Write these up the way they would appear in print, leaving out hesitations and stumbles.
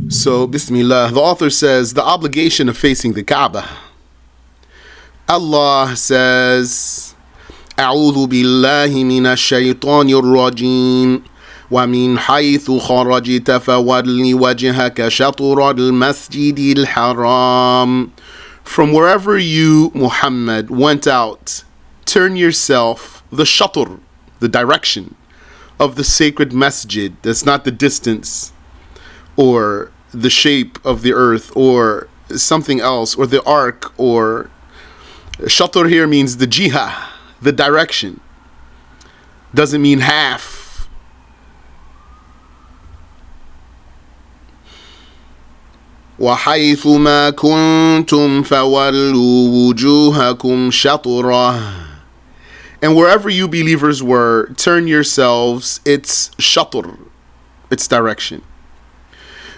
So, Bismillah, the author says the obligation of facing the Kaaba. Allah says, أعوذ بالله من الشيطان الرجيم ومن حيث خرجت فول وجهك شطر المسجد الحرام. From wherever you, Muhammad, went out, turn yourself the shatr, the direction of the sacred masjid. That's not the distance or the shape of the earth or something else or the arc, or shatr here means the jihah, the direction. Doesn't mean half. وَحَيْثُ مَا كُنْتُمْ فَوَلُّوا وُجُوهَكُمْ شَطْرَهُ. And wherever you believers were, turn yourselves its shatr, its direction.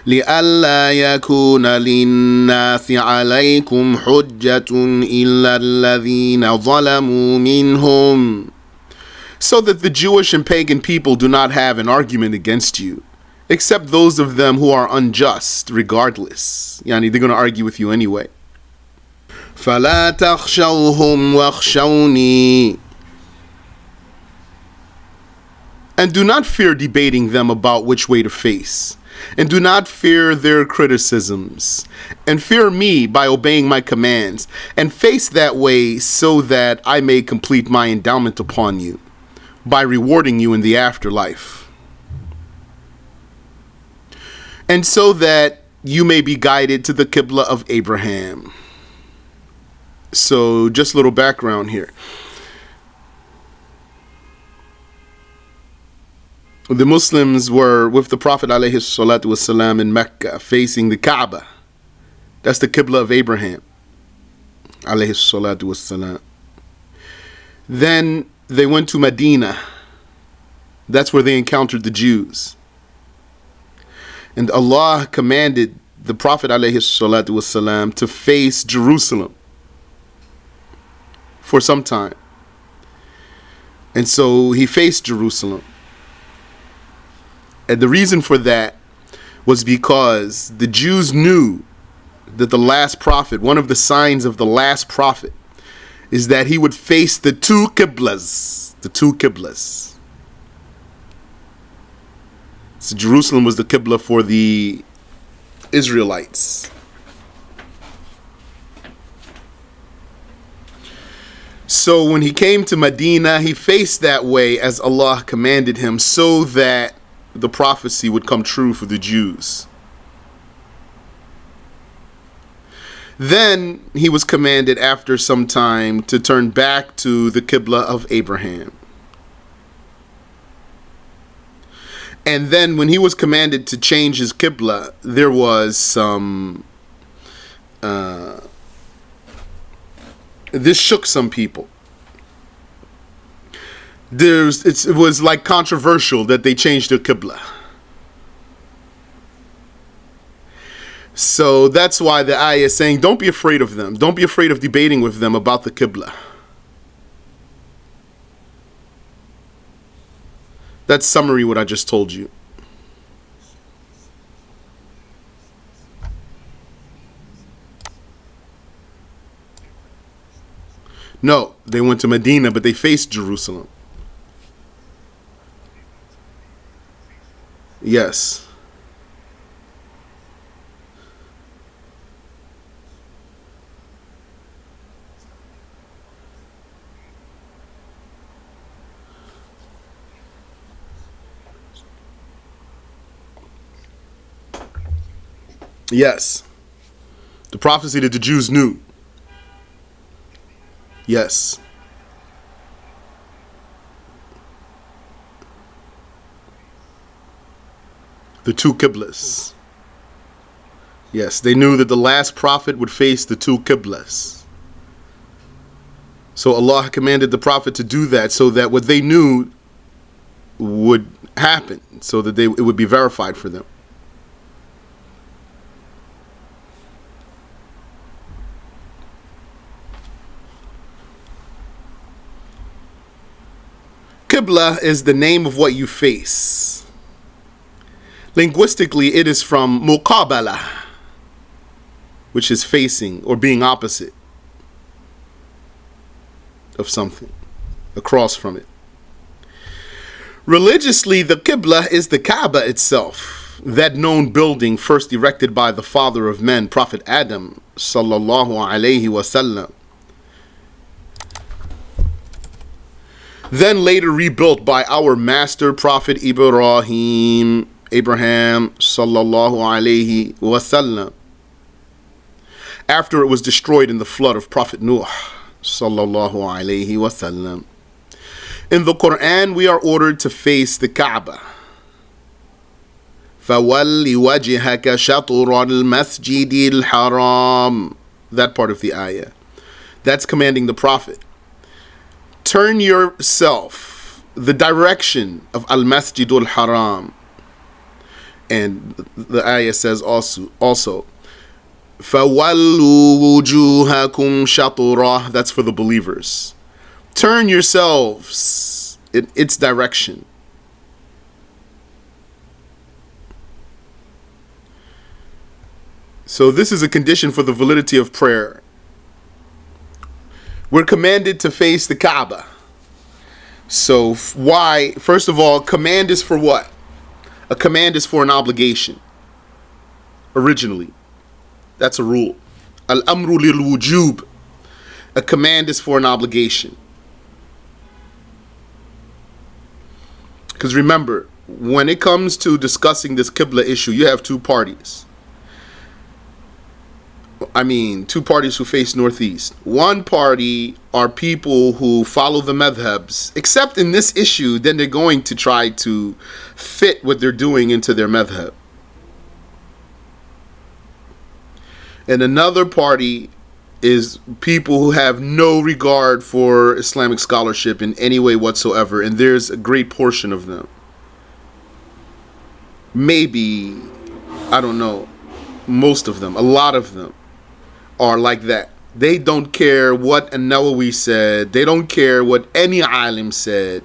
لِأَلَّا يَكُونَ لِلنَّاسِ عَلَيْكُمْ حُجَّةٌ إِلَّا الَّذِينَ ظَلَمُوا مِنْهُمْ. So that the Jewish and pagan people do not have an argument against you, except those of them who are unjust, regardless. Yani, they're going to argue with you anyway. فَلَا تَخْشَوْهُمْ وَاخْشَوْنِي. And do not fear debating them about which way to face. And do not fear their criticisms. And fear me by obeying my commands. And face that way so that I may complete my endowment upon you, by rewarding you in the afterlife. And so that you may be guided to the Qiblah of Abraham. So, just a little background here. The Muslims were with the Prophet ﷺ in Mecca, facing the Kaaba. That's the Qiblah of Abraham ﷺ. Then they went to Medina. That's where they encountered the Jews. And Allah commanded the Prophet ﷺ to face Jerusalem for some time. And so he faced Jerusalem. And the reason for that was because the Jews knew that the last prophet, one of the signs of the last prophet, is that he would face the two Qiblahs. The two Qiblahs. So Jerusalem was the Qiblah for the Israelites. So when he came to Medina, he faced that way as Allah commanded him, so that the prophecy would come true for the Jews. Then he was commanded after some time to turn back to the Qiblah of Abraham. And then when he was commanded to change his Qiblah, there was some this shook some people. It was like controversial that they changed their Qiblah. So that's why the ayah is saying, don't be afraid of them. Don't be afraid of debating with them about the Qiblah. That's summary what I just told you. No, they went to Medina, but they faced Jerusalem. Yes. Yes. The prophecy that the Jews knew. Yes. The two Qiblahs. Yes, they knew that the last prophet would face the two Qiblahs. So Allah commanded the prophet to do that so that what they knew would happen, so that it would be verified for them. Qiblah is the name of what you face. Linguistically, it is from muqabala, which is facing or being opposite of something, across from it. Religiously, the Qiblah is the Kaaba itself, that known building first erected by the father of men, Prophet Adam, sallallahu alaihi wasallam, then later rebuilt by our master Prophet Abraham, sallallahu alaihi wasallam, after it was destroyed in the flood of Prophet Nuh, sallallahu alaihi wasallam. In the Quran, we are ordered to face the Kaaba. فَوَلِّ وَجْهَكَ شَطْرَ الْمَسْجِدِ الْحَرَامِ. That part of the ayah. That's commanding the Prophet. Turn yourself the direction of Al-Masjidul Haram. And the ayah says also فَوَلُّوا وُجُوهَكُمْ شَطْرَهُ. That's for the believers. Turn yourselves in its direction. So this is a condition for the validity of prayer. We're commanded to face the Kaaba. So why? First of all, command is for what? A command is for an obligation. Originally. That's a rule. Al-amru lil-wujub. A command is for an obligation. Because remember, when it comes to discussing this Qibla issue, you have two parties. Two parties who face northeast. One party are people who follow the madhabs, except in this issue, then they're going to try to fit what they're doing into their madhab. And another party is people who have no regard for Islamic scholarship in any way whatsoever, and there's a great portion of them. Maybe, I don't know, most of them, a lot of them are like that. They don't care what An-Nawawi said. They don't care what any alim said.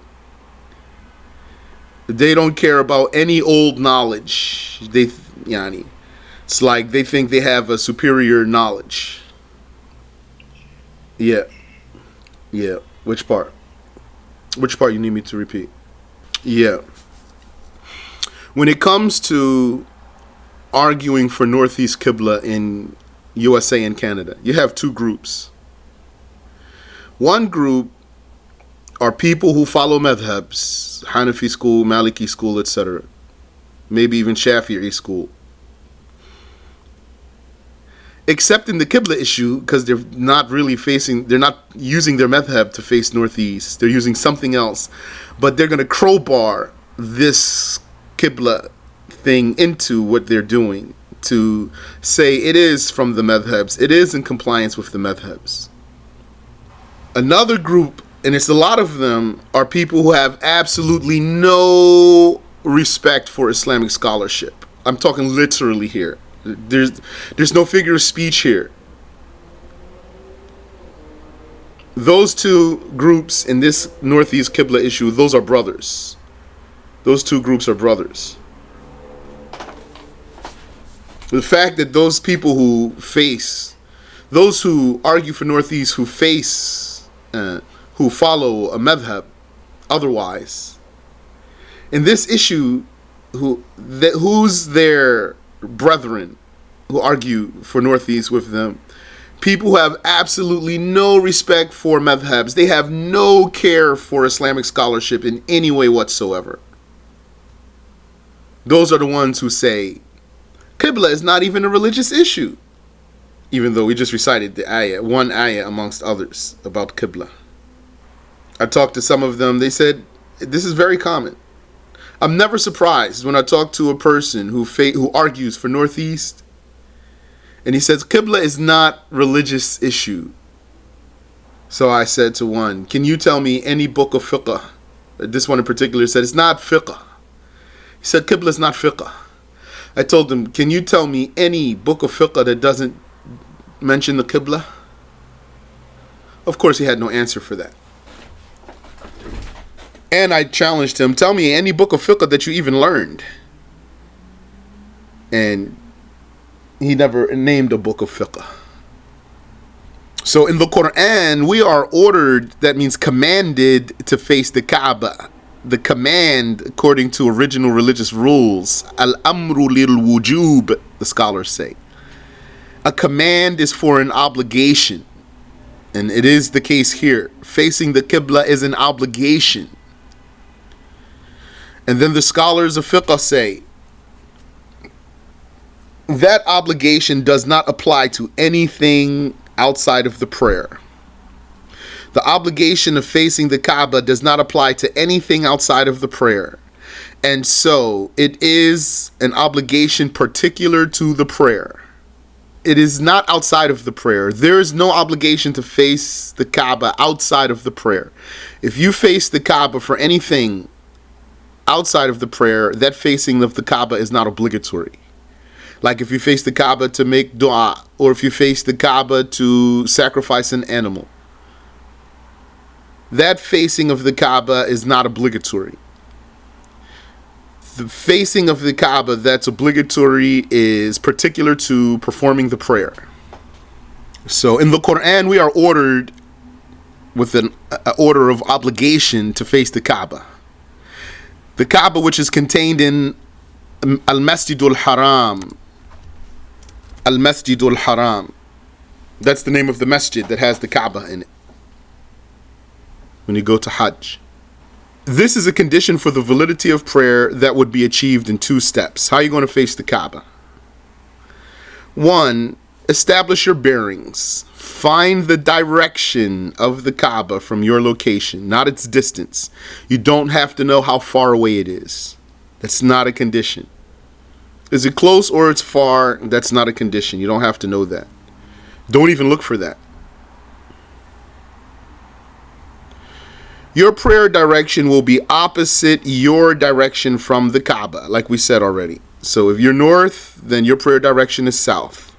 They don't care about any old knowledge. It's like they think they have a superior knowledge. Yeah. Which part? Which part you need me to repeat? Yeah. When it comes to arguing for Northeast Qibla in USA and Canada, you have two groups. One group are people who follow madhabs, Hanafi school, Maliki school, etc. Maybe even Shafi'i school. Except in the Qibla issue, because they're not using their madhab to face northeast. They're using something else. But they're going to crowbar this Qibla thing into what they're doing to say it is from the madhabs. It is in compliance with the madhabs. Another group, and it's a lot of them, are people who have absolutely no respect for Islamic scholarship. I'm talking literally here. There's no figure of speech here. Those two groups in this Northeast Qibla issue, those are brothers. Those two groups are brothers. The fact that those people those who argue for Northeast, who follow a madhab otherwise, in this issue, who's their brethren who argue for Northeast with them? People who have absolutely no respect for madhabs. They have no care for Islamic scholarship in any way whatsoever. Those are the ones who say Qibla is not even a religious issue, even though we just recited the ayah, one ayah amongst others about Qibla. I talked to some of them. They said this is very common. I'm never surprised when I talk to a person who argues for Northeast, and he says Qibla is not religious issue. So I said to one, can you tell me any book of fiqh? This one in particular said it's not fiqh. He said Qibla is not fiqh. I told him, can you tell me any book of fiqh that doesn't mention the Qibla? Of course, he had no answer for that. And I challenged him, tell me any book of fiqh that you even learned. And he never named a book of fiqh. So in the Quran, we are ordered, that means commanded, to face the Kaaba. The command, according to original religious rules, al-amru lil-wujub, the scholars say. A command is for an obligation. And it is the case here. Facing the Qiblah is an obligation. And then the scholars of fiqh say, that obligation does not apply to anything outside of the prayer. The obligation of facing the Kaaba does not apply to anything outside of the prayer. And so it is an obligation particular to the prayer. It is not outside of the prayer. There is no obligation to face the Kaaba outside of the prayer. If you face the Kaaba for anything outside of the prayer, that facing of the Kaaba is not obligatory. Like if you face the Kaaba to make dua, or if you face the Kaaba to sacrifice an animal, that facing of the Kaaba is not obligatory. The facing of the Kaaba that's obligatory is particular to performing the prayer. So in the Quran, we are ordered with an order of obligation to face the Kaaba. The Kaaba, which is contained in Al-Masjidul Haram. Al-Masjidul Haram. That's the name of the masjid that has the Kaaba in it when you go to Hajj. This is a condition for the validity of prayer that would be achieved in 2 steps. How are you going to face the Kaaba? 1, establish your bearings. Find the direction of the Kaaba from your location, not its distance. You don't have to know how far away it is. That's not a condition. Is it close or it's far? That's not a condition. You don't have to know that. Don't even look for that. Your prayer direction will be opposite your direction from the Kaaba, like we said already. So if you're north, then your prayer direction is south,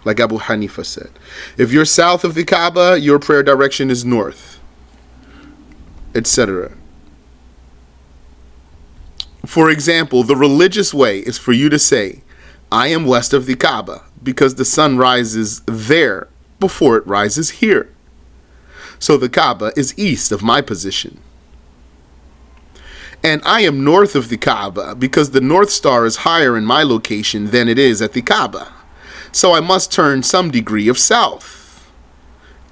like Abu Hanifa said. If you're south of the Kaaba, your prayer direction is north, etc. For example, the religious way is for you to say, I am west of the Kaaba, because the sun rises there before it rises here. So the Kaaba is east of my position. And I am north of the Kaaba because the North Star is higher in my location than it is at the Kaaba. So I must turn some degree of south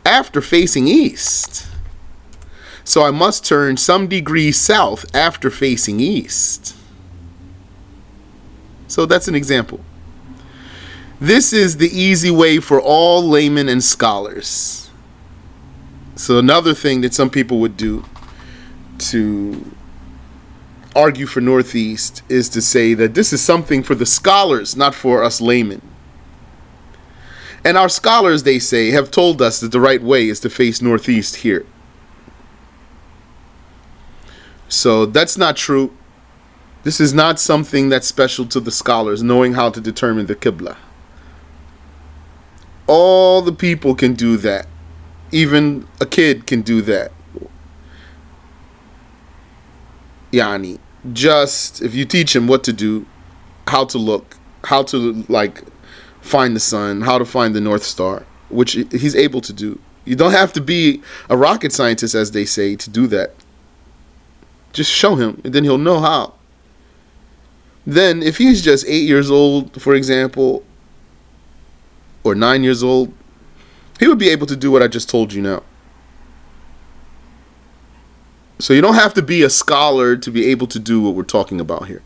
after facing east. So I must turn some degree south after facing east. So that's an example. This is the easy way for all laymen and scholars. So another thing that some people would do to argue for Northeast is to say that this is something for the scholars, not for us laymen. And our scholars, they say, have told us that the right way is to face Northeast here. So that's not true. This is not something that's special to the scholars, knowing how to determine the Qiblah. All the people can do that. Even a kid can do that. Yani, just if you teach him what to do, how to look, how to find the sun, how to find the North Star, which he's able to do. You don't have to be a rocket scientist, as they say, to do that. Just show him, and then he'll know how. Then, if he's just 8 years old, for example, or 9 years old, he would be able to do what I just told you now. So you don't have to be a scholar to be able to do what we're talking about here.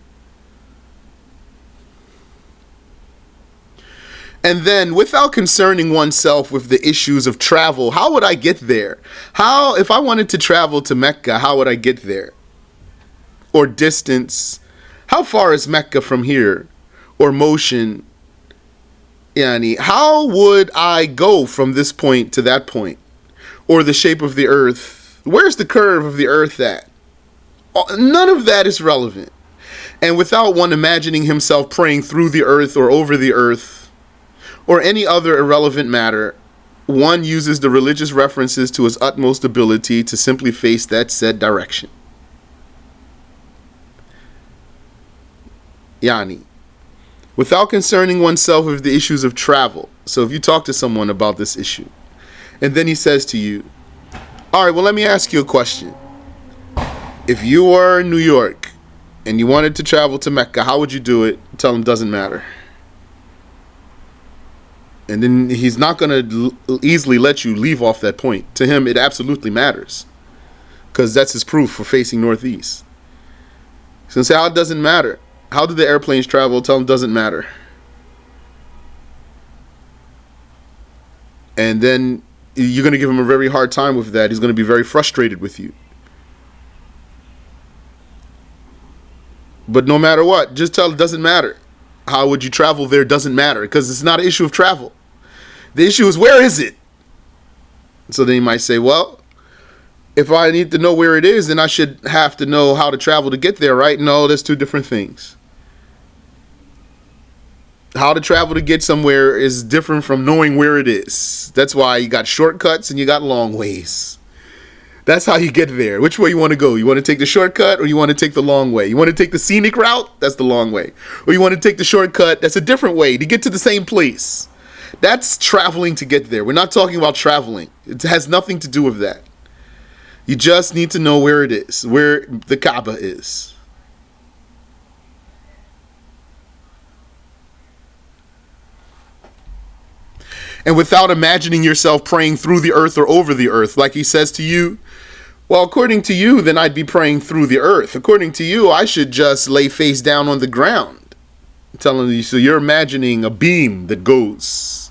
And then, without concerning oneself with the issues of travel, how would I get there? If I wanted to travel to Mecca, how would I get there? Or distance. How far is Mecca from here? Or motion. Yani, how would I go from this point to that point? Or the shape of the earth? Where's the curve of the earth at? None of that is relevant. And without one imagining himself praying through the earth or over the earth, or any other irrelevant matter, one uses the religious references to his utmost ability to simply face that said direction. Yani, without concerning oneself with the issues of travel. So if you talk to someone about this issue, and then he says to you, all right, well, let me ask you a question. If you were in New York and you wanted to travel to Mecca, how would you do it? Tell him it doesn't matter. And then he's not going to easily let you leave off that point. To him, it absolutely matters, because that's his proof for facing northeast. So say, how it doesn't matter. How do the airplanes travel? Tell him it doesn't matter. And then you're going to give him a very hard time with that. He's going to be very frustrated with you. But no matter what, just tell him it doesn't matter. How would you travel there? Doesn't matter, because it's not an issue of travel. The issue is, where is it? So then you might say, well, if I need to know where it is, then I should have to know how to travel to get there, right? No, that's two different things. How to travel to get somewhere is different from knowing where it is. That's why you got shortcuts and you got long ways. That's how you get there. Which way you want to go? You want to take the shortcut, or you want to take the long way? You want to take the scenic route? That's the long way. Or you want to take the shortcut? That's a different way to get to the same place. That's traveling to get there. We're not talking about traveling. It has nothing to do with that. You just need to know where it is, where the Kaaba is. And without imagining yourself praying through the earth or over the earth, like he says to you, well, according to you, then I'd be praying through the earth. According to you, I should just lay face down on the ground. I'm telling you, so you're imagining a beam that goes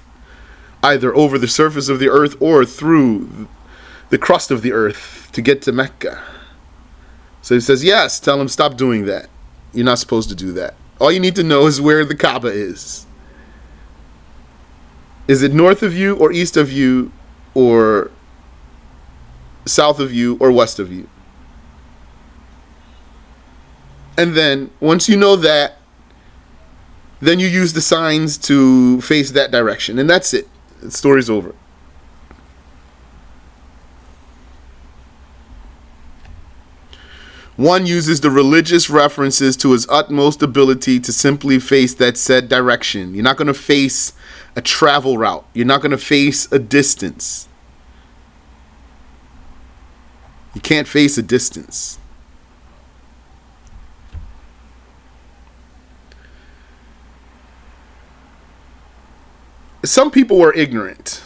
either over the surface of the earth or through the crust of the earth to get to Mecca. So he says, yes, tell him stop doing that. You're not supposed to do that. All you need to know is where the Kaaba is. Is it north of you or east of you or south of you or west of you? And then once you know that, then you use the signs to face that direction. And that's it. The story's over. One uses the religious references to his utmost ability to simply face that said direction. You're not going to face a travel route. You're not going to face a distance. You can't face a distance. Some people were ignorant,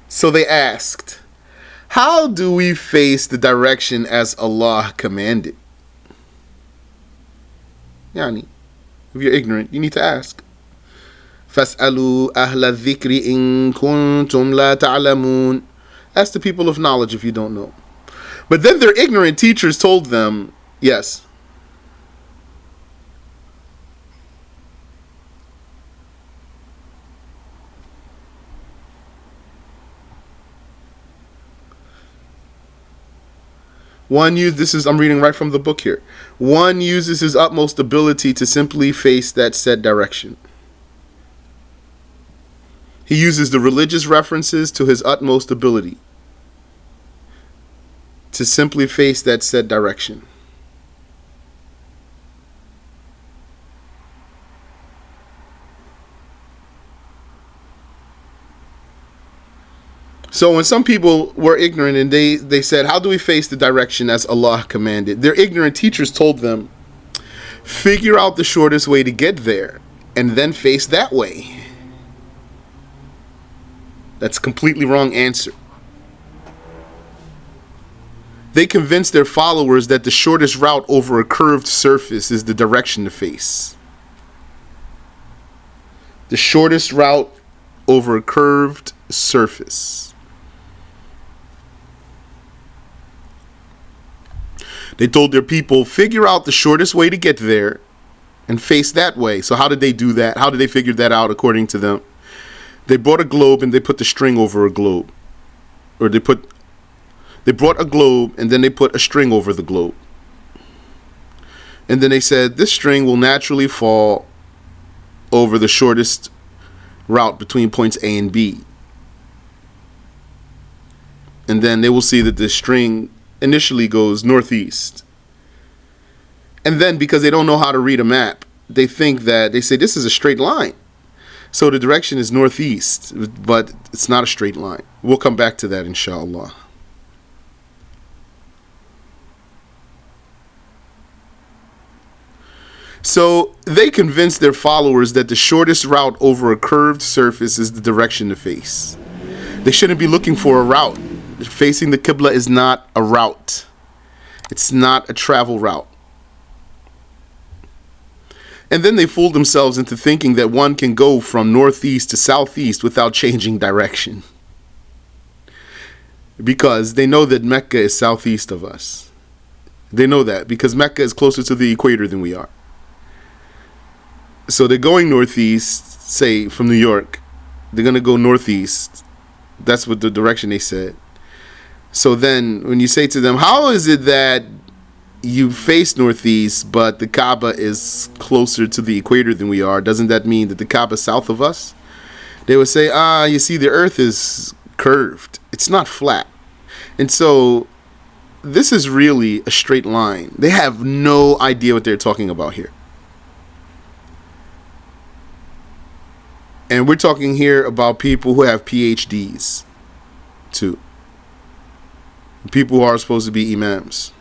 so they asked, how do we face the direction as Allah commanded? Yani, if you're ignorant, you need to ask. فَاسْأَلُوا أَهْلَ الذِّكْرِ إِن كُنْتُمْ لَا تَعْلَمُونَ. Ask the people of knowledge if you don't know. But then their ignorant teachers told them, yes. I'm reading right from the book here. One uses his utmost ability to simply face that said direction. He uses the religious references to his utmost ability to simply face that said direction. So when some people were ignorant and they said, how do we face the direction as Allah commanded? Their ignorant teachers told them, figure out the shortest way to get there and then face that way. That's a completely wrong answer. They convinced their followers that the shortest route over a curved surface is the direction to face. The shortest route over a curved surface. They told their people, figure out the shortest way to get there and face that way. So how did they do that? How did they figure that out according to them? They brought a globe and they put the string over a globe. Or they brought a globe and then they put a string over the globe. And then they said, this string will naturally fall over the shortest route between points A and B. And then they will see that the string initially goes northeast. And then because they don't know how to read a map, they think that, they say this is a straight line. So the direction is northeast, but it's not a straight line. We'll come back to that, inshallah. So they convince their followers that the shortest route over a curved surface is the direction to face. They shouldn't be looking for a route. Facing the Qibla is not a route. It's not a travel route. And then they fool themselves into thinking that one can go from northeast to southeast without changing direction. Because they know that Mecca is southeast of us. They know that because Mecca is closer to the equator than we are. So they're going northeast, say from New York. They're going to go northeast. That's what the direction they said. So then when you say to them, how is it that you face northeast, but the Kaaba is closer to the equator than we are? Doesn't that mean that the Kaaba is south of us? They would say, you see, the earth is curved. It's not flat. And so this is really a straight line. They have no idea what they're talking about here. And we're talking here about people who have PhDs, too. People who are supposed to be imams.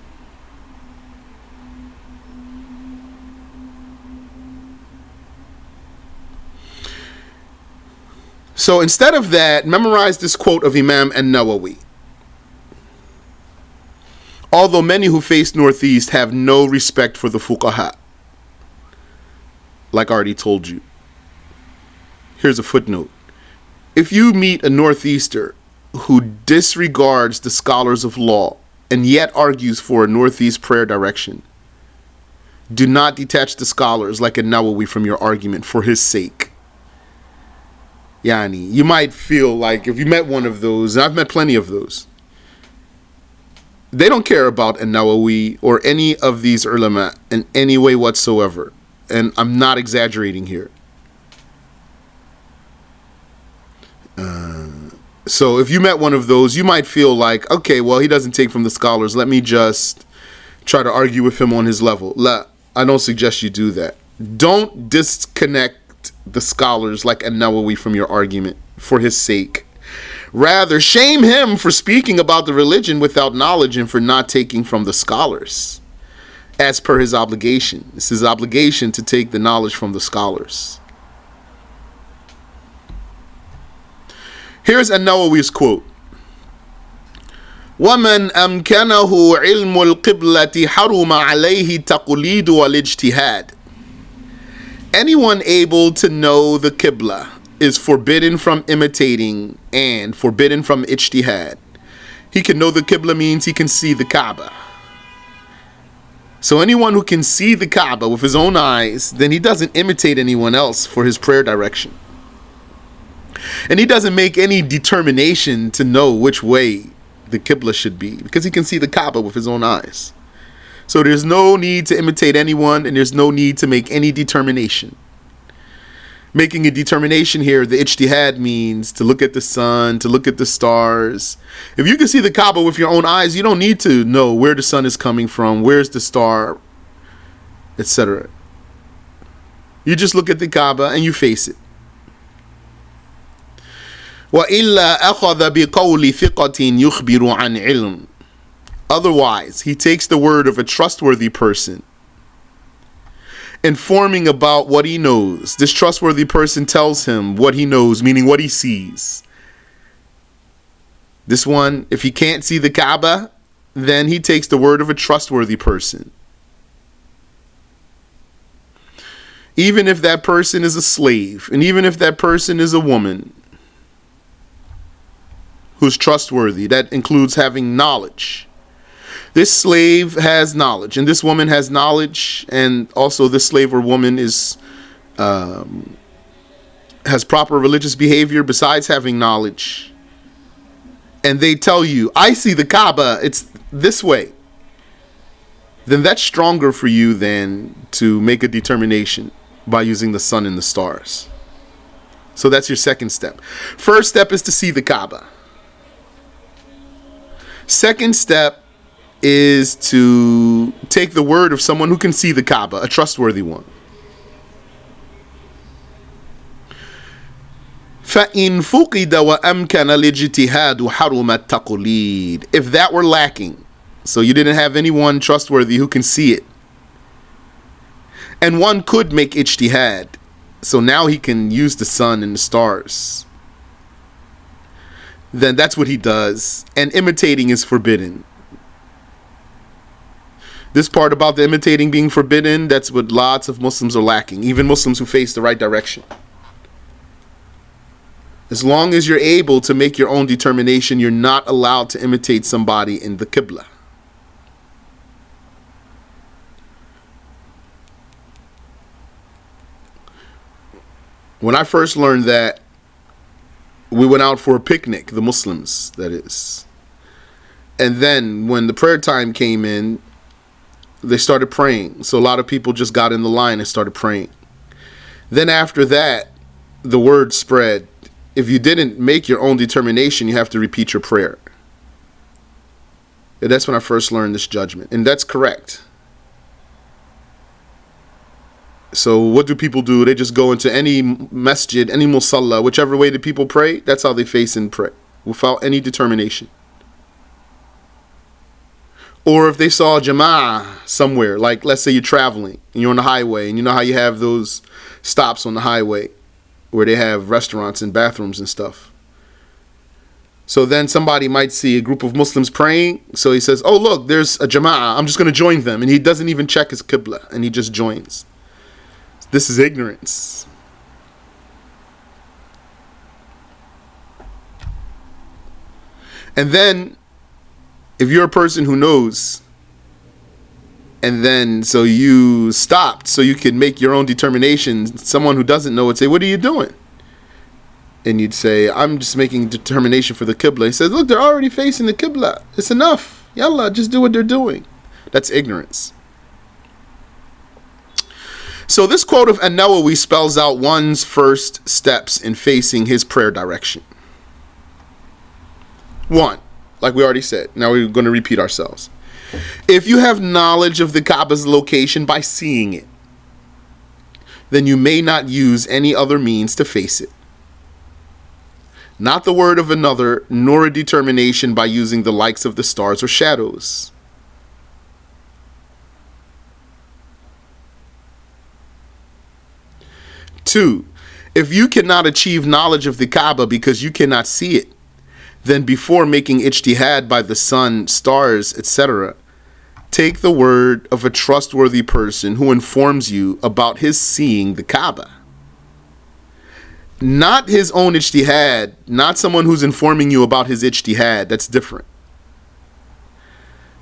So instead of that, memorize this quote of Imam an-Nawawi. Although many who face northeast have no respect for the fuqaha, like I already told you. Here's a footnote. If you meet a northeaster who disregards the scholars of law and yet argues for a northeast prayer direction, do not detach the scholars like an-Nawawi from your argument for his sake. Yani, you might feel like if you met one of those, and I've met plenty of those, they don't care about an-Nawawi or any of these ulama in any way whatsoever. And I'm not exaggerating here. So if you met one of those, you might feel like, okay, well, he doesn't take from the scholars. Let me just try to argue with him on his level. I don't suggest you do that. Don't disconnect the scholars like an-Nawawi from your argument for his sake. Rather, shame him for speaking about the religion without knowledge and for not taking from the scholars as per his obligation. It's his obligation to take the knowledge from the scholars. Here's an-Nawawi's quote. وَمَنْ أَمْكَنَهُ عِلْمُ الْقِبْلَةِ حَرُمَ عَلَيْهِ التَّقْلِيدُ وَالِاجْتِهَادُ. Anyone able to know the Qiblah is forbidden from imitating and forbidden from ijtihad. He can know the Qiblah means he can see the Kaaba. So anyone who can see the Kaaba with his own eyes, then he doesn't imitate anyone else for his prayer direction. And he doesn't make any determination to know which way the Qiblah should be because he can see the Kaaba with his own eyes. So there's no need to imitate anyone and there's no need to make any determination. Making a determination here, the ijtihad means to look at the sun, to look at the stars. If you can see the Kaaba with your own eyes, you don't need to know where the sun is coming from, where's the star, etc. You just look at the Kaaba and you face it. وَإِلَّا أَخَذَ بِقَوْلِ ثِقَةٍ يُخْبِرُ عَنْ عِلْمٍ. Otherwise, he takes the word of a trustworthy person, informing about what he knows. This trustworthy person tells him what he knows, meaning what he sees. This one, if he can't see the Kaaba, then he takes the word of a trustworthy person. Even if that person is a slave, and even if that person is a woman who's trustworthy, that includes having knowledge. This slave has knowledge, and this woman has knowledge, and also this slave or woman is has proper religious behavior besides having knowledge. And they tell you, I see the Kaaba, it's this way. Then that's stronger for you than to make a determination by using the sun and the stars. So that's your second step. First step is to see the Kaaba. Second step is to take the word of someone who can see the Kaaba, a trustworthy one. فَإِن فُقِدَ وَأَمْكَنَ الْإِجْتِهَادُ حَرُمَ التَّقْلِيدُ. If that were lacking, so you didn't have anyone trustworthy who can see it, and one could make ijtihad, so now he can use the sun and the stars, then that's what he does, and imitating is forbidden. This part about the imitating being forbidden, that's what lots of Muslims are lacking, even Muslims who face the right direction. As long as you're able to make your own determination, you're not allowed to imitate somebody in the Qiblah. When I first learned that, we went out for a picnic, the Muslims, that is. And then when the prayer time came in, they started praying. So a lot of people just got in the line and started praying. Then after that, the word spread. If you didn't make your own determination, you have to repeat your prayer. And that's when I first learned this judgment. And that's correct. So what do people do? They just go into any masjid, any musalla, whichever way the people pray, that's how they face and pray, without any determination. Or if they saw a jama'ah somewhere, like let's say you're traveling and you're on the highway, and you know how you have those stops on the highway where they have restaurants and bathrooms and stuff. So then somebody might see a group of Muslims praying. So he says, oh, look, there's a jama'ah. I'm just going to join them. And he doesn't even check his qibla, and he just joins. This is ignorance. And then if you're a person who knows, and then so you stopped so you can make your own determination, someone who doesn't know would say, what are you doing? And you'd say, I'm just making determination for the Qibla. He says, look, they're already facing the Qibla. It's enough. Yallah, just do what they're doing. That's ignorance. So this quote of An-Nawawi spells out one's first steps in facing his prayer direction. 1, like we already said. Now we're going to repeat ourselves. If you have knowledge of the Kaaba's location by seeing it, then you may not use any other means to face it. Not the word of another, nor a determination by using the likes of the stars or shadows. Two, if you cannot achieve knowledge of the Kaaba because you cannot see it, then before making ijtihad by the sun, stars, etc., take the word of a trustworthy person who informs you about his seeing the Kaaba. Not his own ijtihad, not someone who's informing you about his ijtihad. That's different.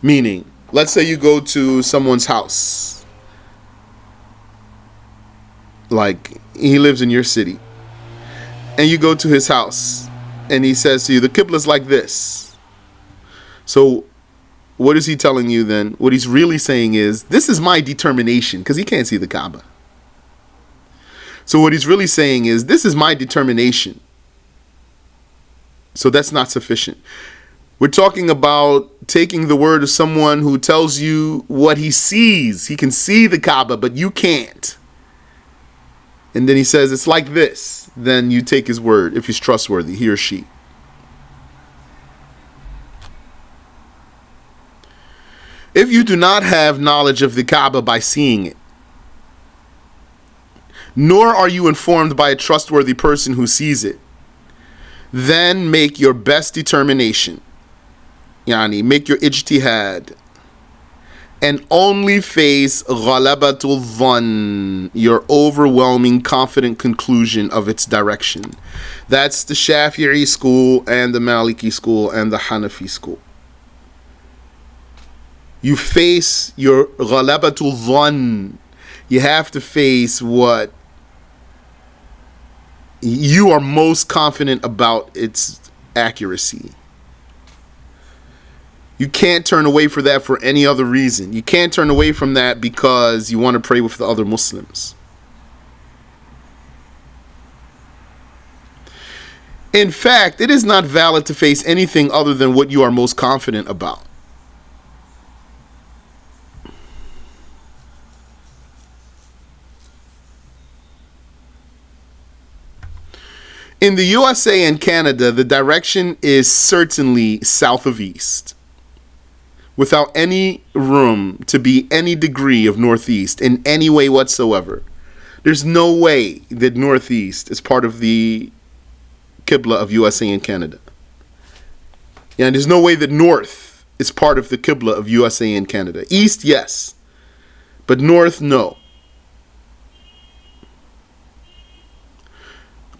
Meaning, let's say you go to someone's house. Like, he lives in your city. And you go to his house. And he says to you, the Qibla's like this. So, what is he telling you then? What he's really saying is, this is my determination. Because he can't see the Kaaba. So what he's really saying is, this is my determination. So that's not sufficient. We're talking about taking the word of someone who tells you what he sees. He can see the Kaaba, but you can't. And then he says, it's like this. Then you take his word, if he's trustworthy, he or she. If you do not have knowledge of the Kaaba by seeing it, nor are you informed by a trustworthy person who sees it, then make your best determination. Yani, make your ijtihad. And only face ghalabatul dhann, your overwhelming confident conclusion of its direction. That's the Shafi'i school and the Maliki school and the Hanafi school. You face your ghalabatul dhann. You have to face what you are most confident about its accuracy. You can't turn away from that for any other reason. You can't turn away from that because you want to pray with the other Muslims. In fact, it is not valid to face anything other than what you are most confident about. In the USA and Canada, the direction is certainly south of east, without any room to be any degree of northeast in any way whatsoever. There's no way that northeast is part of the Qiblah of USA and Canada. Yeah, and there's no way that north is part of the Qiblah of USA and Canada. East, yes, but north, no.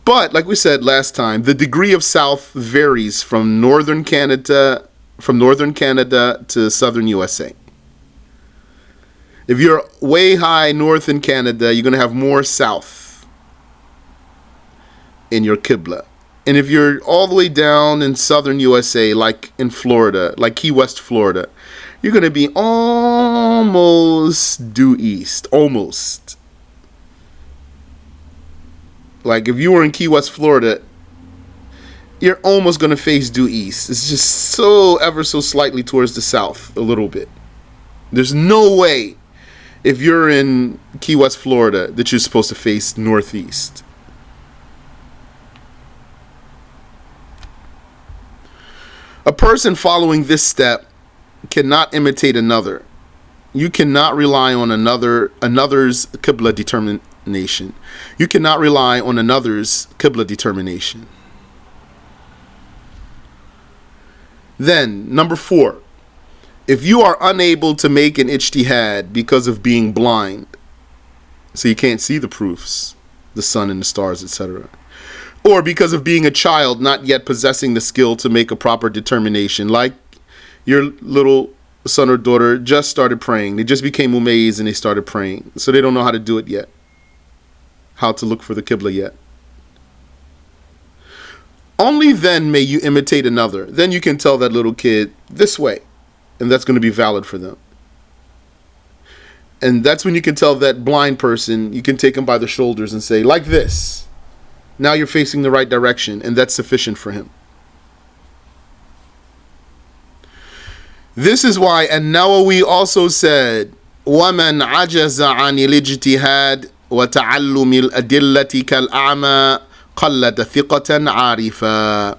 But like we said last time, the degree of south varies from northern Canada to southern USA. If you're way high north in Canada, you're going to have more south in your Qiblah. And if you're all the way down in southern USA, like in Florida, like Key West, Florida, you're going to be almost due east. Almost. Like if you were in Key West, Florida, you're almost going to face due east. It's just so ever so slightly towards the south a little bit. There's no way if you're in Key West, Florida, that you're supposed to face northeast. A person following this step cannot imitate another. You cannot rely on another's Qibla determination. You cannot rely on another's Qibla determination. Then, number 4, if you are unable to make an ijtihad because of being blind, so you can't see the proofs, the sun and the stars, etc., or because of being a child not yet possessing the skill to make a proper determination, like your little son or daughter just started praying. They just became umayyiz and they started praying, so they don't know how to do it yet, how to look for the Qibla yet. Only then may you imitate another. Then you can tell that little kid this way, and that's going to be valid for them. And that's when you can tell that blind person, you can take him by the shoulders and say, like this. Now you're facing the right direction, and that's sufficient for him. This is why An-Nawawi also said, وَمَنْ عَجَزَ عَنِ الْإِجْتِهَادِ وَتَعَلُّمِ الْأَدِلَّةِ كَالْأَعْمَى قَلَّدَ ثِقَةً عَارِفًا.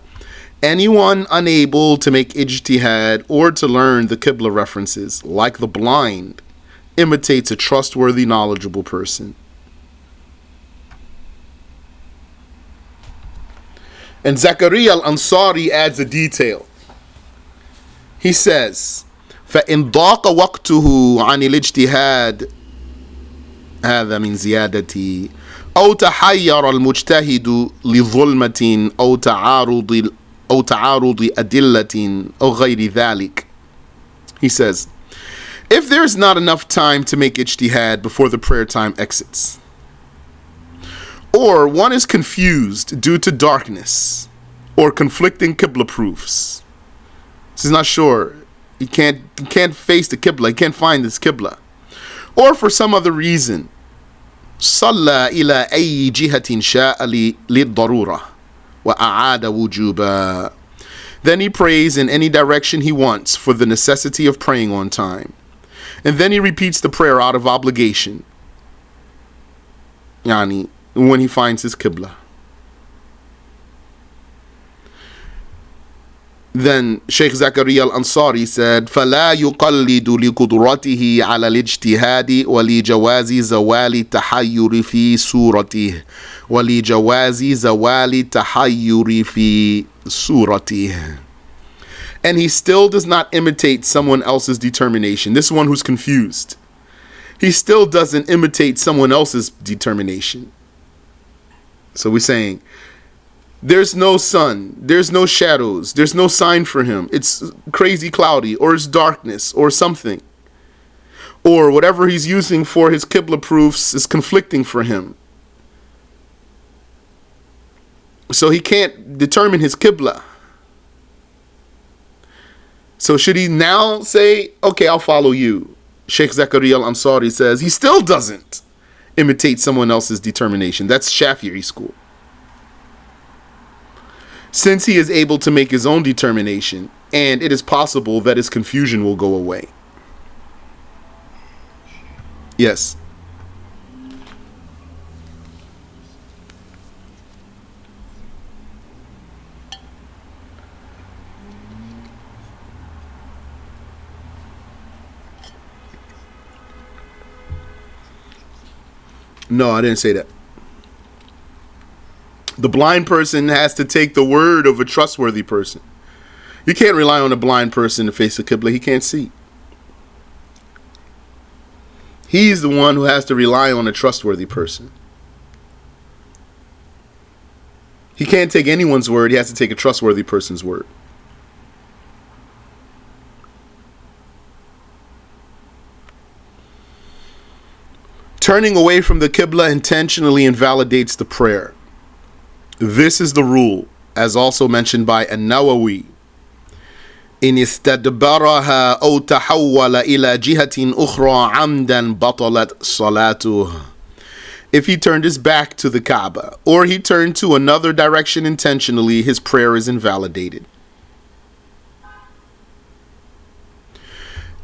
Anyone unable to make ijtihad or to learn the Qibla references, like the blind, imitates a trustworthy, knowledgeable person. And Zakaria al-Ansari adds a detail. He says, فَإِنْ ضَاقَ وَقْتُهُ عَنِ الْإِجْتِهَادِ هذا من زيادتي أو تحير المجتهد لظلمة أو تعارض أدلة أو غير ذلك. He says, if there is not enough time to make ijtihad before the prayer time exits, or one is confused due to darkness or conflicting Qibla proofs, he's not sure, he can't face the Qibla, he can't find this Qibla, or for some other reason, صلى إلى أي جهة شاء للضرورة وأعاد وجوبا. Then he prays in any direction he wants for the necessity of praying on time. And then he repeats the prayer out of obligation, yani when he finds his Qibla. Then Sheikh Zakaria al-Ansari said, فَلَا يُقَلِّدُ لِقُدْرَتِهِ عَلَى الْإِجْتِهَادِ وَلِجَوَازِ زَوَالِ التَّحَيُّرِ فِي سُورَتِهِ وَلِجَوَازِ زَوَالِ التَّحَيُّرِ فِي سُورَتِهِ. And he still does not imitate someone else's determination. This one who's confused, he still doesn't imitate someone else's determination. So we're saying, there's no sun, there's no shadows, there's no sign for him. It's crazy cloudy, or it's darkness, or something. Or whatever he's using for his Qibla proofs is conflicting for him. So he can't determine his Qibla. So should he now say, okay, I'll follow you? Sheikh Zakaria al-Ansari says he still doesn't imitate someone else's determination. That's Shafi'i school. Since he is able to make his own determination, and it is possible that his confusion will go away. Yes. No, I didn't say that. The blind person has to take the word of a trustworthy person. You can't rely on a blind person to face the Qiblah. He can't see. He's the one who has to rely on a trustworthy person. He can't take anyone's word. He has to take a trustworthy person's word. Turning away from the Qiblah intentionally invalidates the prayer. This is the rule, as also mentioned by An-Nawawi. إن استدبرها أو تحول إلى جهة أخرى عمدا بطلت صلاته. If he turned his back to the Kaaba, or he turned to another direction intentionally, his prayer is invalidated.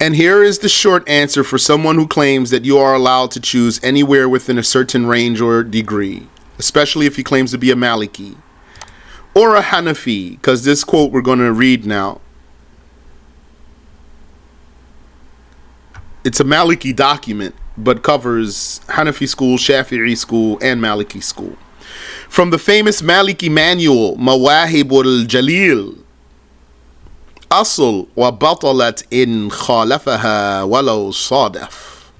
And here is the short answer for someone who claims that you are allowed to choose anywhere within a certain range or degree, especially if he claims to be a Maliki or a Hanafi, because this quote we're going to read now, it's a Maliki document, but covers Hanafi school, Shafi'i school, and Maliki school. From the famous Maliki manual, Mawahibul Jalil, Asl wa batalat in khalafaha walau sadaf.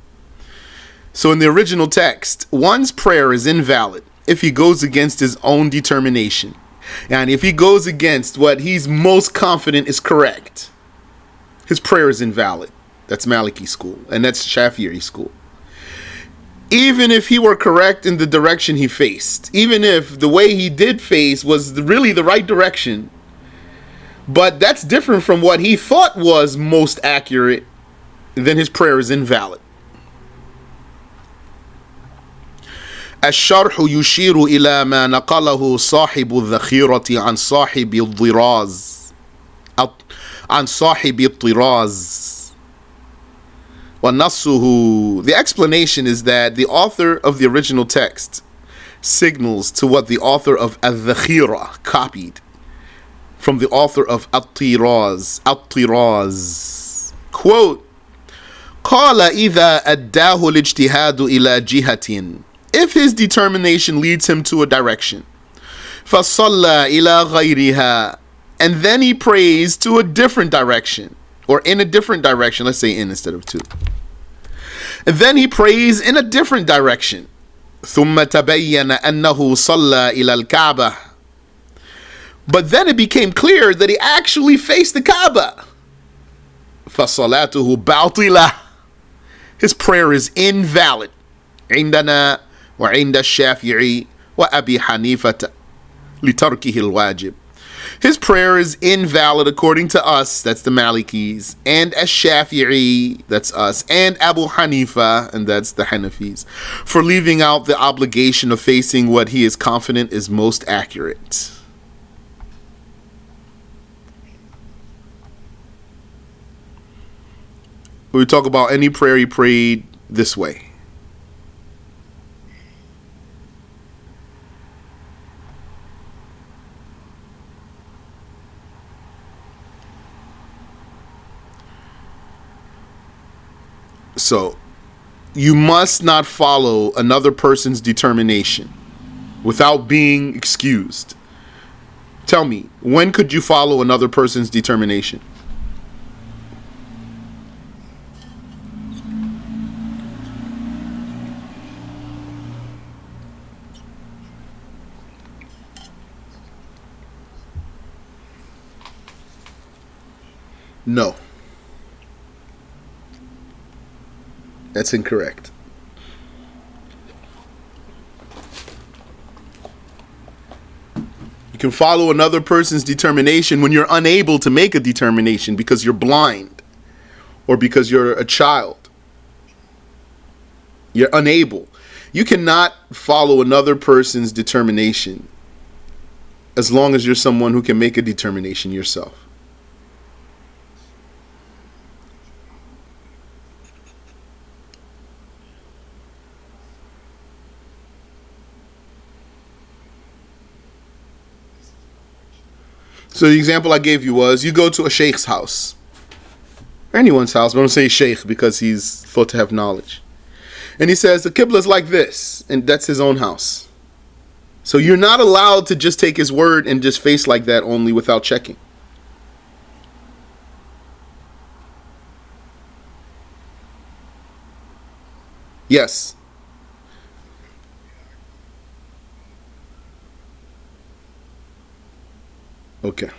So in the original text, one's prayer is invalid if he goes against his own determination, and if he goes against what he's most confident is correct, his prayer is invalid. That's Maliki school, and that's Shafi'i school. Even if he were correct in the direction he faced, even if the way he did face was really the right direction, but that's different from what he thought was most accurate, then his prayer is invalid. الشرح يشير إلى ما نقله صاحب الذخيرة عن صاحب الضراز عن صاحب الطراز. The explanation is that the author of the original text signals to what the author of Al-Dhakhira copied from the author of At-Tiraz. Quote, قال إذا أداه الاجتهاد إلى جهة, if his determination leads him to a direction, فصلى إلى غيرها, and then he prays to a different direction, or in a different direction, let's say in instead of to. And then he prays in a different direction. ثم تبين أنه صلى إلى الكعبة. But then it became clear that he actually faced the Kaaba. فصلاته باطلة. His prayer is invalid. عندنا وعند الشافعي وأبي حنيفة لتركه الواجب. His prayer is invalid according to us, that's the Malikis, and Ash-Shafi'i, that's us, and Abu Hanifa, and that's the Hanafis, for leaving out the obligation of facing what he is confident is most accurate. We talk about any prayer he prayed this way. So, you must not follow another person's determination without being excused. Tell me, when could you follow another person's determination? No. That's incorrect. You can follow another person's determination when you're unable to make a determination because you're blind or because you're a child. You're unable. You cannot follow another person's determination as long as you're someone who can make a determination yourself. So the example I gave you was, you go to a sheikh's house, or anyone's house, but I'm going to say sheikh because he's thought to have knowledge. And he says the Qibla is like this, and that's his own house. So you're not allowed to just take his word and just face like that only without checking. Yes. Okay.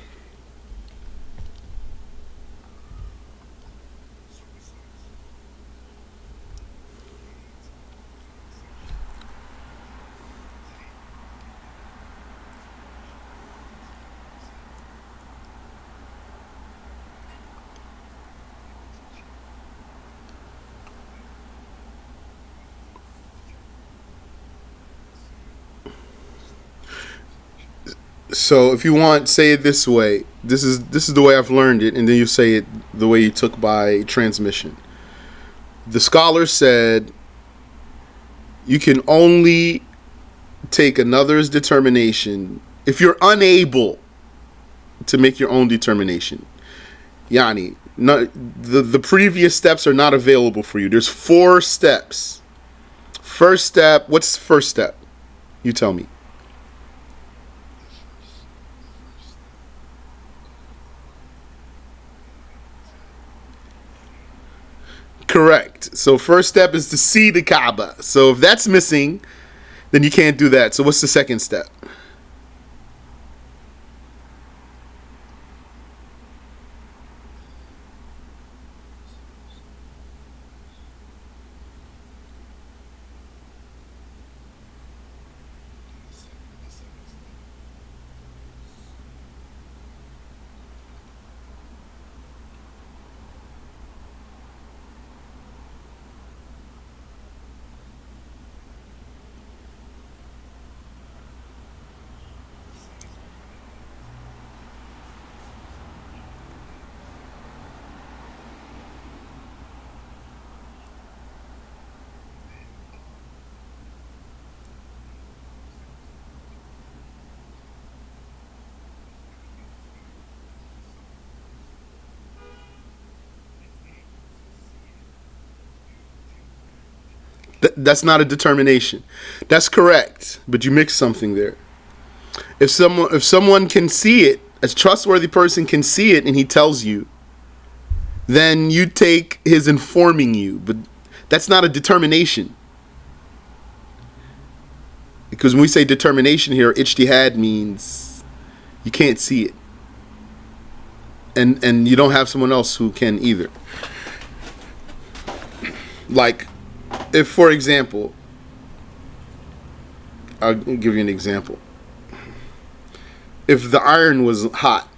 So if you want, say it this way. This is the way I've learned it, and then you say it the way you took by transmission. The scholar said you can only take another's determination if you're unable to make your own determination. Yani, the previous steps are not available for you. There's 4 steps. First step, what's the first step? You tell me. Correct. So first step is to see the Kaaba. So if that's missing, then you can't do that. So what's the second step? That's not a determination. That's correct, but you mixed something there. If someone can see it, a trustworthy person can see it, and he tells you, then you take his informing you. But that's not a determination, because when we say determination here, ijtihad means you can't see it, and you don't have someone else who can either. Like, if, for example, I'll give you an example. If the iron was hot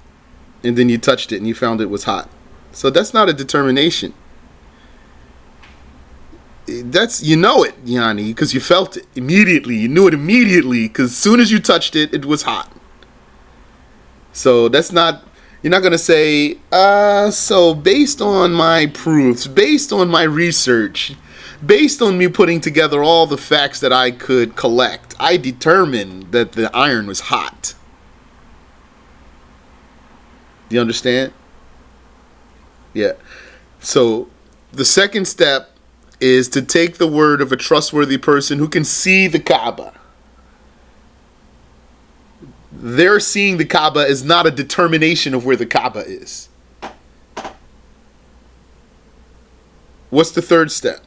and then you touched it and you found it was hot, so that's not a determination. That's, you know it, Yani, because you felt it immediately. You knew it immediately because as soon as you touched it, it was hot. So that's not, you're not going to say, so based on my proofs, based on my research, based on me putting together all the facts that I could collect, I determined that the iron was hot. Do you understand? Yeah. So the second step is to take the word of a trustworthy person who can see the Kaaba. Their seeing the Kaaba is not a determination of where the Kaaba is. What's the third step?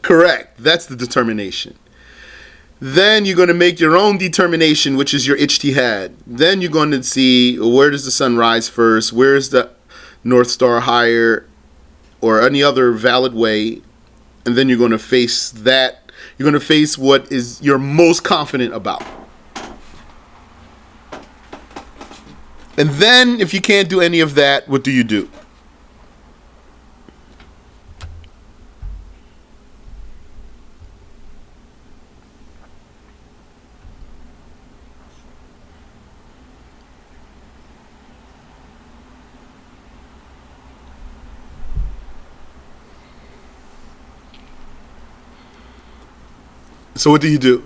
Correct. That's the determination. Then you're going to make your own determination, which is your ijtihad. Then you're going to see, where does the sun rise first? Where is the North Star higher? Or any other valid way. And then you're going to face that. You're going to face what is you're most confident about. And then, if you can't do any of that, what do you do? So what do you do?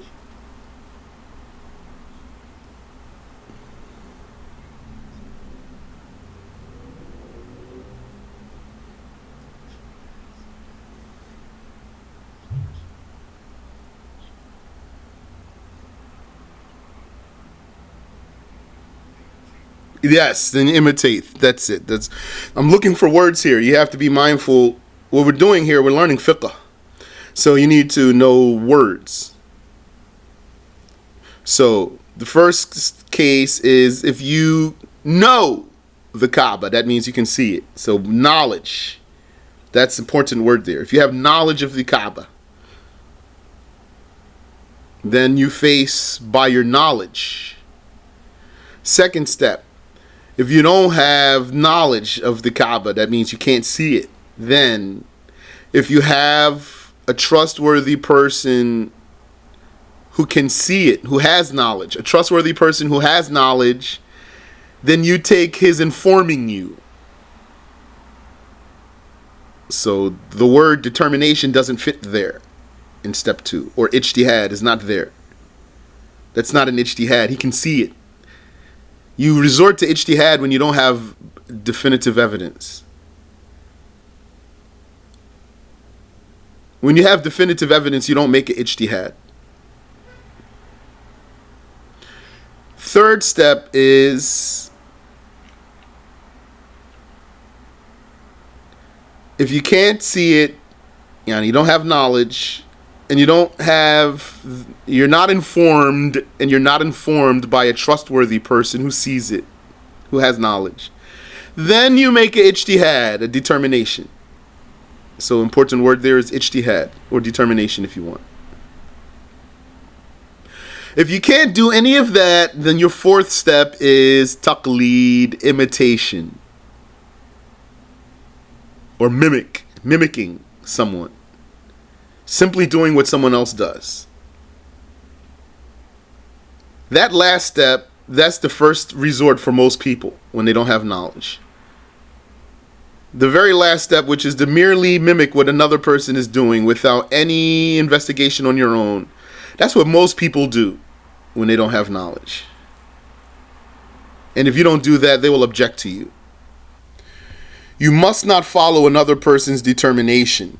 Yes, then imitate. That's it. I'm looking for words here. You have to be mindful. What we're doing here, we're learning fiqh. So you need to know words. So the first case is if you know the Kaaba, that means you can see it. So knowledge. That's an important word there. If you have knowledge of the Kaaba, then you face by your knowledge. Second step, if you don't have knowledge of the Kaaba, that means you can't see it. Then, if you have a trustworthy person who can see it, who has knowledge, a trustworthy person who has knowledge, then you take his informing you. So the word determination doesn't fit there in step 2, or ijtihad is not there. That's not an ijtihad. He can see it. You resort to ijtihad when you don't have definitive evidence. When you have definitive evidence, you don't make it ijtihad. Third step is if you can't see it, you don't have knowledge, and you're not informed, and you're not informed by a trustworthy person who sees it, who has knowledge, then you make an ijtihad, a determination. So important word there is ijtihad, or determination if you want. If you can't do any of that, then your fourth step is taqleed, imitation, or mimicking someone. Simply doing what someone else does. That last step, that's the first resort for most people when they don't have knowledge. The very last step, which is to merely mimic what another person is doing without any investigation on your own, that's what most people do when they don't have knowledge. And if you don't do that, they will object to you. You must not follow another person's determination.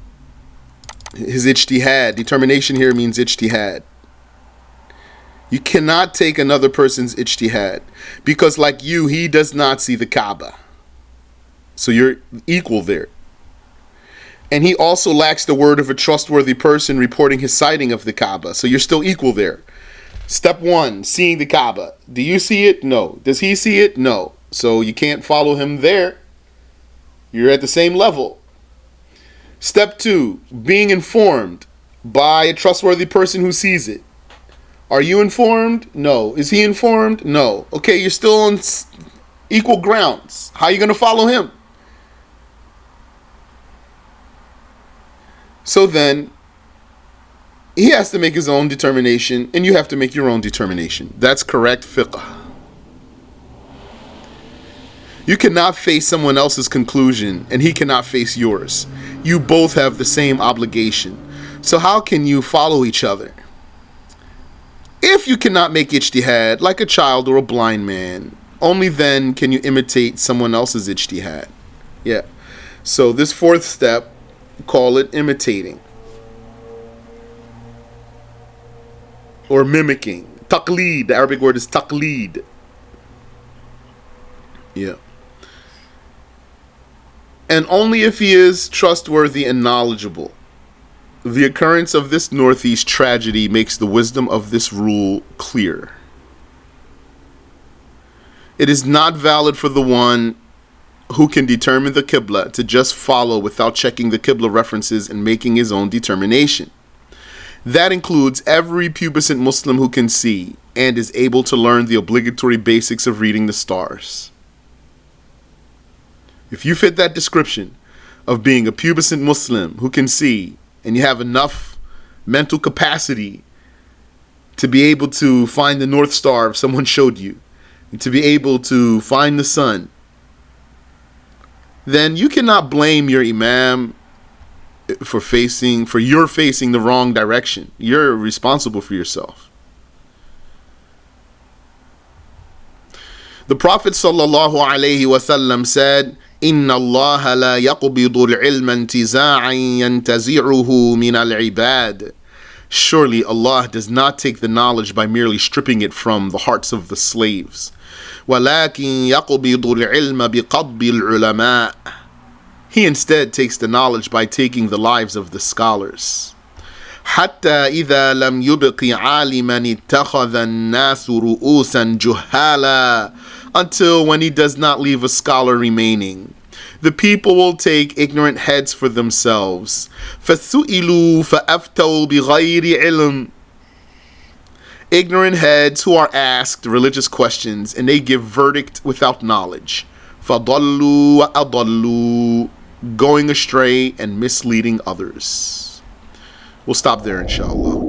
His ijtihad. Determination here means ijtihad. You cannot take another person's ijtihad, because like you, he does not see the Kaaba. So you're equal there. And he also lacks the word of a trustworthy person reporting his sighting of the Kaaba. So you're still equal there. Step 1, seeing the Kaaba. Do you see it? No. Does he see it? No. So you can't follow him there. You're at the same level. Step 2, being informed by a trustworthy person who sees it. Are you informed? No. Is he informed? No. Okay, you're still on equal grounds. How are you going to follow him? So then, he has to make his own determination, and you have to make your own determination. That's correct fiqh. You cannot face someone else's conclusion, and he cannot face yours. You both have the same obligation. So how can you follow each other? If you cannot make ijtihad, like a child or a blind man, only then can you imitate someone else's ijtihad. Yeah. So this fourth step, call it imitating. Or mimicking. Taqleed. The Arabic word is taqleed. Yeah. And only if he is trustworthy and knowledgeable. The occurrence of this Northeast tragedy makes the wisdom of this rule clear. It is not valid for the one who can determine the Qiblah to just follow without checking the Qiblah references and making his own determination. That includes every pubescent Muslim who can see and is able to learn the obligatory basics of reading the stars. If you fit that description of being a pubescent Muslim who can see, and you have enough mental capacity to be able to find the North Star if someone showed you, and to be able to find the sun, then you cannot blame your imam for you're facing the wrong direction. You're responsible for yourself. The Prophet sallallahu alaihi wasallam said, إن الله لا يقبض العلم انتزاعا ينتزعه من العباد. Surely Allah does not take the knowledge by merely stripping it from the hearts of the slaves. ولكن يقبض العلم بقبض العلماء. He instead takes the knowledge by taking the lives of the scholars. حتى إذا لم يبق عالما اتخذ الناس رؤوسا جهالا. Until when he does not leave a scholar remaining, the people will take ignorant heads for themselves. فَسُئِلُوا فَأَفْتَوْا بِغَيْرِ عِلْمٍ. Ignorant heads who are asked religious questions and they give verdict without knowledge. فَضَلُّوا وَأَضَلُّوا. Going astray and misleading others. We'll stop there, inshallah.